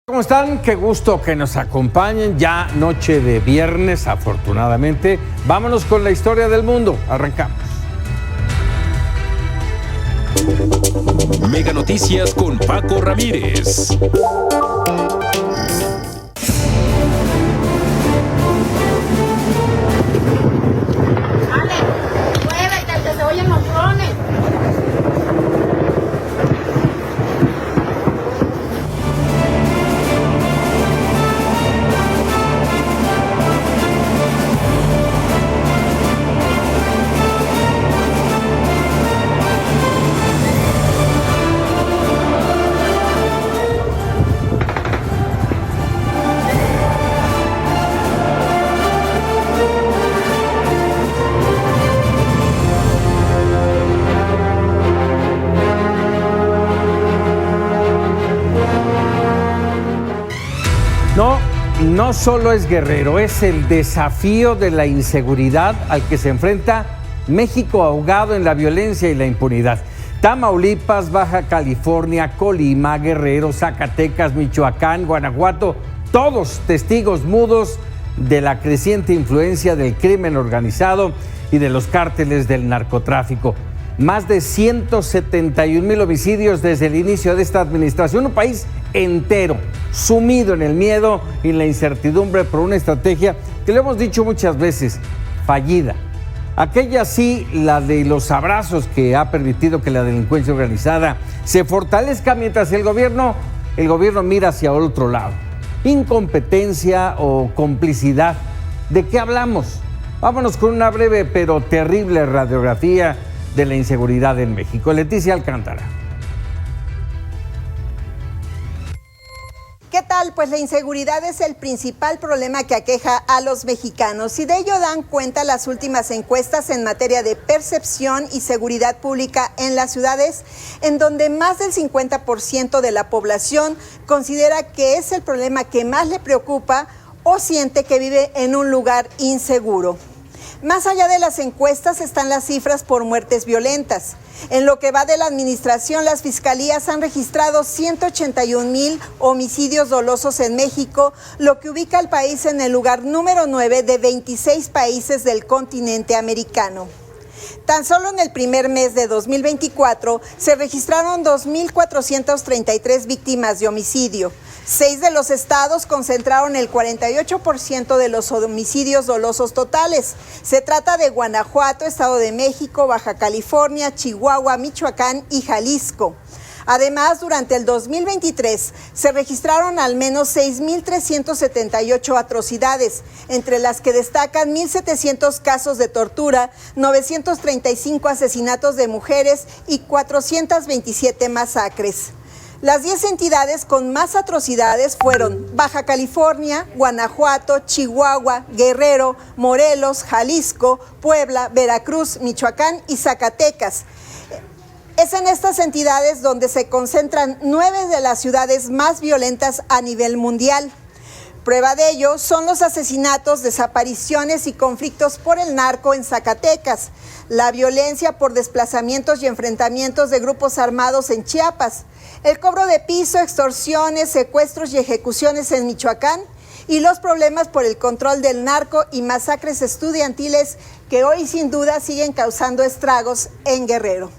¿Cómo están? Qué gusto que nos acompañen. Ya noche de viernes, afortunadamente. Vámonos con la historia del mundo. Arrancamos. Mega Noticias con Paco Ramírez. Ale, muévete, que se oyen los drones. No solo es Guerrero, es el desafío de la inseguridad al que se enfrenta México, ahogado en la violencia y la impunidad. Tamaulipas, Baja California, Colima, Guerrero, Zacatecas, Michoacán, Guanajuato, todos testigos mudos de la creciente influencia del crimen organizado y de los cárteles del narcotráfico. Más de 171,000 homicidios desde el inicio de esta administración. Un país entero sumido en el miedo y la incertidumbre por una estrategia que lo hemos dicho muchas veces, fallida. Aquella sí, la de los abrazos, que ha permitido que la delincuencia organizada se fortalezca mientras el gobierno mira hacia otro lado. Incompetencia o complicidad. ¿De qué hablamos? Vámonos con una breve pero terrible radiografía de la inseguridad en México. Leticia Alcántara. ¿Qué tal? Pues la inseguridad es el principal problema que aqueja a los mexicanos, y de ello dan cuenta las últimas encuestas en materia de percepción y seguridad pública en las ciudades, en donde más del 50% de la población considera que es el problema que más le preocupa o siente que vive en un lugar inseguro. Más allá de las encuestas están las cifras por muertes violentas. En lo que va de la administración, las fiscalías han registrado 181,000 homicidios dolosos en México, lo que ubica al país en el lugar número 9 de 26 países del continente americano. Tan solo en el primer mes de 2024 se registraron 2,433 víctimas de homicidio. 6 de los estados concentraron el 48% de los homicidios dolosos totales. Se trata de Guanajuato, Estado de México, Baja California, Chihuahua, Michoacán y Jalisco. Además, durante el 2023 se registraron al menos 6,378 atrocidades, entre las que destacan 1,700 casos de tortura, 935 asesinatos de mujeres y 427 masacres. Las 10 entidades con más atrocidades fueron Baja California, Guanajuato, Chihuahua, Guerrero, Morelos, Jalisco, Puebla, Veracruz, Michoacán y Zacatecas. Es en estas entidades donde se concentran 9 de las ciudades más violentas a nivel mundial. Prueba de ello son los asesinatos, desapariciones y conflictos por el narco en Zacatecas, la violencia por desplazamientos y enfrentamientos de grupos armados en Chiapas, el cobro de piso, extorsiones, secuestros y ejecuciones en Michoacán, y los problemas por el control del narco y masacres estudiantiles que hoy sin duda siguen causando estragos en Guerrero.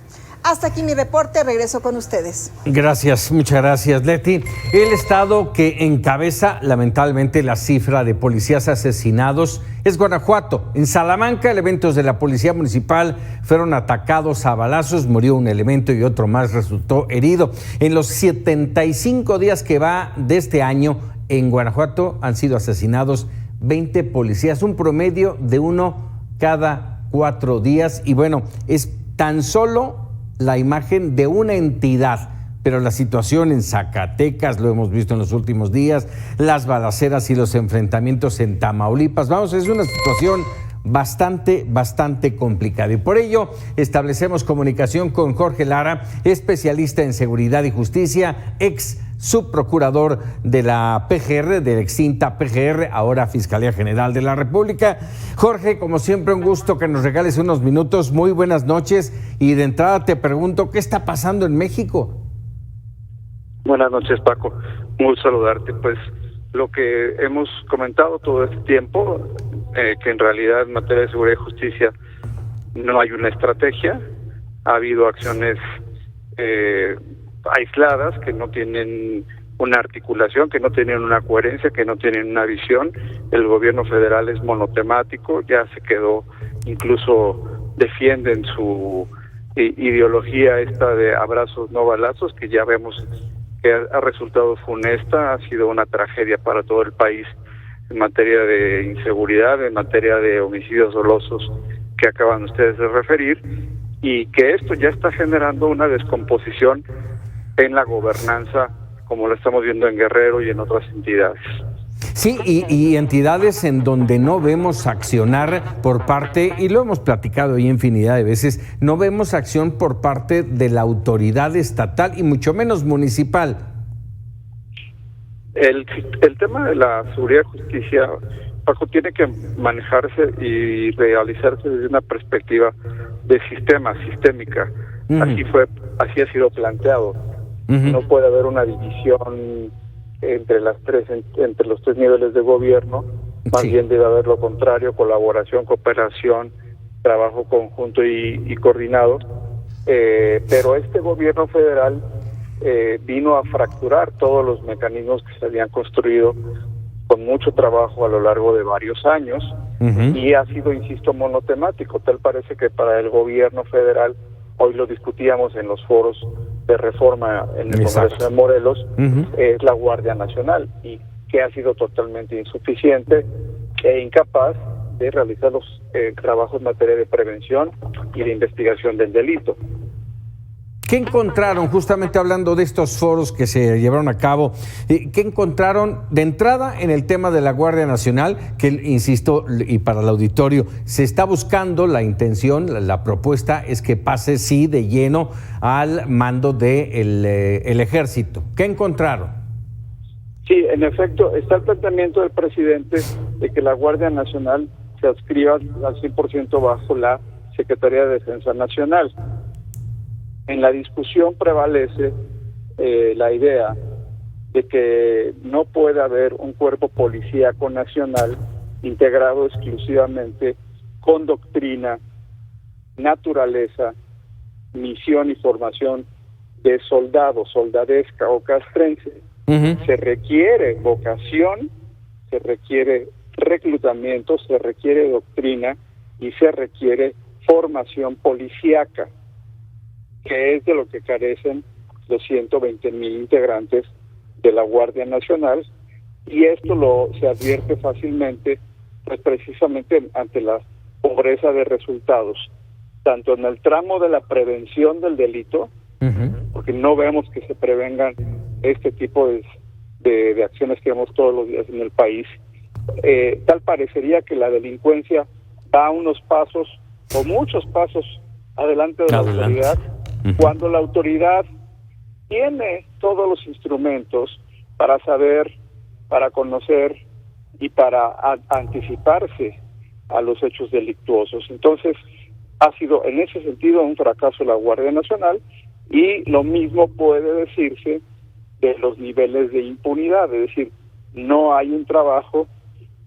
Hasta aquí mi reporte, regreso con ustedes. Gracias, muchas gracias, Leti. El estado que encabeza lamentablemente la cifra de policías asesinados es Guanajuato. En Salamanca, elementos de la policía municipal fueron atacados a balazos, murió un elemento y otro más resultó herido. En los 75 días que va de este año, en Guanajuato han sido asesinados 20 policías, un promedio de uno cada 4 días. Y bueno, es tan solo la imagen de una entidad, pero la situación en Zacatecas, lo hemos visto en los últimos días, las balaceras y los enfrentamientos en Tamaulipas, es una situación bastante complicada. Y por ello establecemos comunicación con Jorge Lara, especialista en seguridad y justicia, ex subprocurador de la PGR, de la extinta PGR, ahora Fiscalía General de la República. Jorge, como siempre, un gusto que nos regales unos minutos. Muy buenas noches, y de entrada te pregunto, ¿qué está pasando en México? Buenas noches, Paco. Muy saludarte. Pues lo que hemos comentado todo este tiempo, que en realidad en materia de seguridad y justicia no hay una estrategia, ha habido acciones aisladas que no tienen una articulación, que no tienen una coherencia, que no tienen una visión. El gobierno federal es monotemático, ya se quedó, incluso defienden su ideología esta de abrazos no balazos, que ya vemos que ha resultado funesta, ha sido una tragedia para todo el país en materia de inseguridad, en materia de homicidios dolosos que acaban ustedes de referir, y que esto ya está generando una descomposición en la gobernanza, como lo estamos viendo en Guerrero y en otras entidades. Sí, y entidades en donde no vemos accionar por parte, y lo hemos platicado ahí infinidad de veces, no vemos acción por parte de la autoridad estatal y mucho menos municipal. El tema de la seguridad y justicia, Paco, tiene que manejarse y realizarse desde una perspectiva de sistémica. Así ha sido planteado. No puede haber una división entre los tres niveles de gobierno, más bien debe haber lo contrario: colaboración, cooperación, trabajo conjunto y coordinado. Pero este gobierno federal vino a fracturar todos los mecanismos que se habían construido con mucho trabajo a lo largo de varios años, y ha sido, insisto, monotemático. Tal parece que para el gobierno federal, hoy lo discutíamos en los foros de reforma en el Congreso de Morelos, es la Guardia Nacional, y que ha sido totalmente insuficiente e incapaz de realizar los trabajos en materia de prevención y de investigación del delito. ¿Qué encontraron, justamente hablando de estos foros que se llevaron a cabo, qué encontraron de entrada en el tema de la Guardia Nacional, que, insisto, y para el auditorio, se está buscando la intención, la propuesta es que pase, sí, de lleno al mando del el Ejército? ¿Qué encontraron? Sí, en efecto, está el planteamiento del presidente de que la Guardia Nacional se adscriba al 100% bajo la Secretaría de Defensa Nacional. En la discusión prevalece la idea de que no puede haber un cuerpo policíaco nacional integrado exclusivamente con doctrina, naturaleza, misión y formación de soldado, soldadesca o castrense. Se requiere vocación, se requiere reclutamiento, se requiere doctrina y se requiere formación policíaca, que es de lo que carecen los 120,000 integrantes de la Guardia Nacional, y esto se advierte fácilmente, pues precisamente ante la pobreza de resultados, tanto en el tramo de la prevención del delito, porque no vemos que se prevengan este tipo de acciones que vemos todos los días en el país. Tal parecería que la delincuencia va unos pasos o muchos pasos adelante de la autoridad, cuando la autoridad tiene todos los instrumentos para saber, para conocer y para anticiparse a los hechos delictuosos. Entonces, ha sido en ese sentido un fracaso la Guardia Nacional, y lo mismo puede decirse de los niveles de impunidad, es decir, no hay un trabajo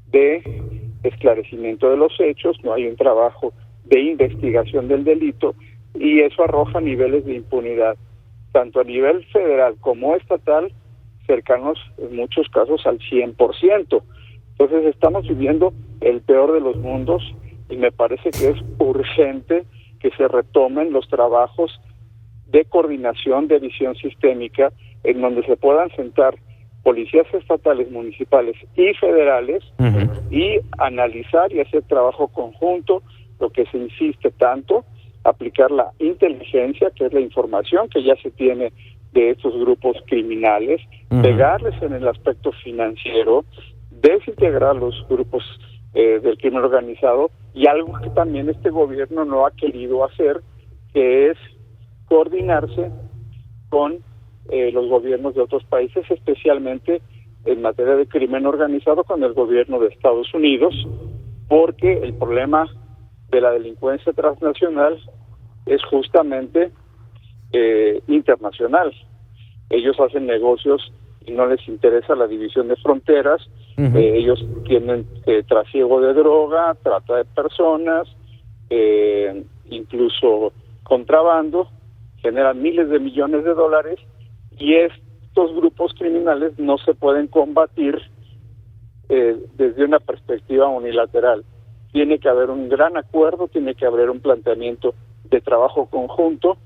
de esclarecimiento de los hechos, no hay un trabajo de investigación del delito, y eso arroja niveles de impunidad, tanto a nivel federal como estatal, cercanos en muchos casos al 100%. Entonces estamos viviendo el peor de los mundos, y me parece que es urgente que se retomen los trabajos de coordinación, de visión sistémica, en donde se puedan sentar policías estatales, municipales y federales y analizar y hacer trabajo conjunto, lo que se insiste tanto, aplicar la inteligencia, que es la información que ya se tiene de estos grupos criminales, pegarles en el aspecto financiero, desintegrar los grupos del crimen organizado, y algo que también este gobierno no ha querido hacer, que es coordinarse con los gobiernos de otros países, especialmente en materia de crimen organizado con el gobierno de Estados Unidos, porque el problema de la delincuencia transnacional es justamente internacional. Ellos hacen negocios y no les interesa la división de fronteras. Ellos tienen trasiego de droga, trata de personas, incluso contrabando, generan miles de millones de dólares, y estos grupos criminales no se pueden combatir desde una perspectiva unilateral. Tiene que haber un gran acuerdo, tiene que haber un planteamiento de trabajo conjunto,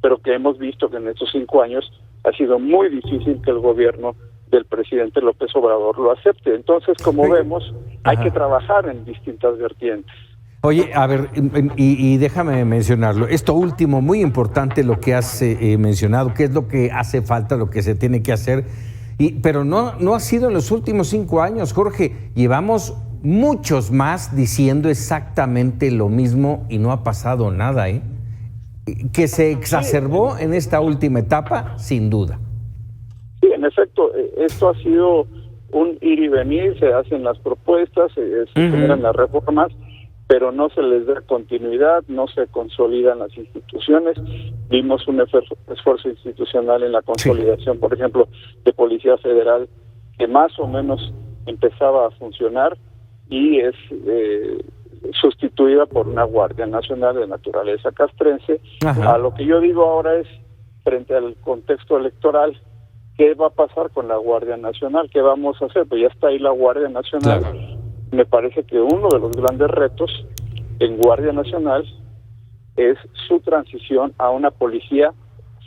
pero que hemos visto que en estos 5 años ha sido muy difícil que el gobierno del presidente López Obrador lo acepte. Entonces, como vemos, hay que trabajar en distintas vertientes. Oye, a ver, y déjame mencionarlo. Esto último, muy importante lo que has mencionado, qué es lo que hace falta, lo que se tiene que hacer, pero no ha sido en los últimos 5 años, Jorge. Llevamos muchos más diciendo exactamente lo mismo y no ha pasado nada, ¿eh? Que se exacerbó en esta última etapa, sin duda. Sí, en efecto, esto ha sido un ir y venir, se hacen las propuestas, se generan las reformas, pero no se les da continuidad, no se consolidan las instituciones. Vimos un esfuerzo institucional en la consolidación, por ejemplo, de Policía Federal, que más o menos empezaba a funcionar y es sustituida por una Guardia Nacional de naturaleza castrense. A lo que yo digo ahora es, frente al contexto electoral, ¿qué va a pasar con la Guardia Nacional? ¿Qué vamos a hacer? Pues ya está ahí la Guardia Nacional. Claro. Me parece que uno de los grandes retos en Guardia Nacional es su transición a una policía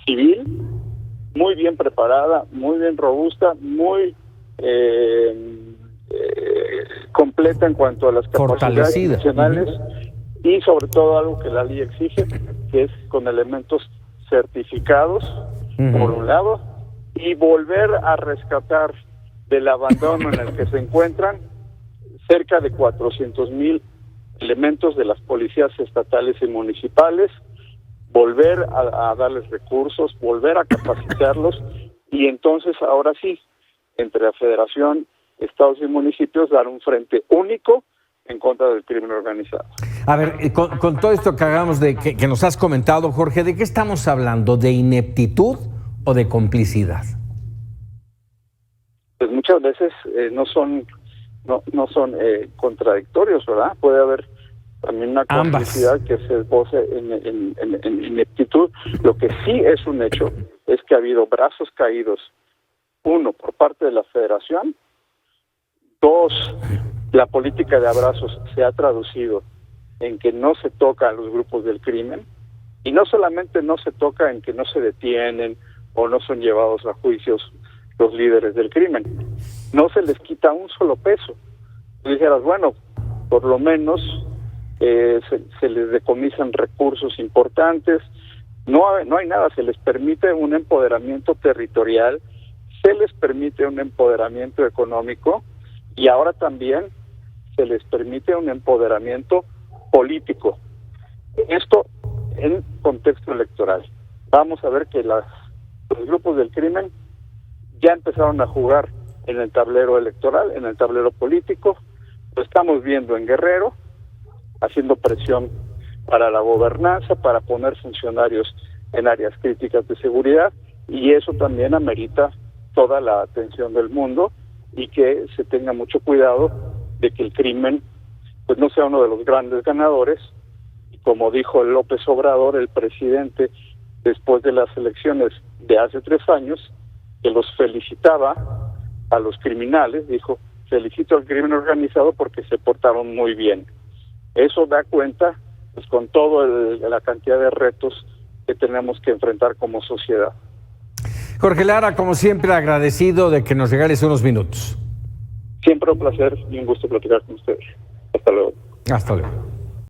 civil muy bien preparada, muy bien robusta, muy completa en cuanto a las capacidades institucionales y sobre todo algo que la ley exige, que es con elementos certificados, por un lado, y volver a rescatar del abandono en el que se encuentran cerca de 400,000 elementos de las policías estatales y municipales, volver a darles recursos, volver a capacitarlos, y entonces ahora sí, entre la Federación, estados y municipios, dar un frente único en contra del crimen organizado. A ver, con todo esto que hagamos que nos has comentado, Jorge, ¿de qué estamos hablando? ¿De ineptitud o de complicidad? Pues muchas veces no son contradictorios, ¿verdad? Puede haber también una complicidad que se esboce en ineptitud. Lo que sí es un hecho es que ha habido brazos caídos, 1, por parte de la Federación, 2, la política de abrazos se ha traducido en que no se toca a los grupos del crimen, y no solamente no se toca en que no se detienen o no son llevados a juicios los líderes del crimen, no se les quita un solo peso. Tú dijeras, bueno, por lo menos se les decomisan recursos importantes, no hay nada, se les permite un empoderamiento territorial, se les permite un empoderamiento económico, y ahora también se les permite un empoderamiento político. Esto en contexto electoral. Vamos a ver que los grupos del crimen ya empezaron a jugar en el tablero electoral, en el tablero político. Lo estamos viendo en Guerrero, haciendo presión para la gobernanza, para poner funcionarios en áreas críticas de seguridad, y eso también amerita toda la atención del mundo, y que se tenga mucho cuidado de que el crimen pues no sea uno de los grandes ganadores. Y como dijo López Obrador, el presidente, después de las elecciones de hace 3 años, que los felicitaba a los criminales, dijo, felicito al crimen organizado porque se portaron muy bien. Eso da cuenta, pues, con toda la cantidad de retos que tenemos que enfrentar como sociedad. Jorge Lara, como siempre, agradecido de que nos regales unos minutos. Siempre un placer y un gusto platicar con ustedes. Hasta luego. Hasta luego.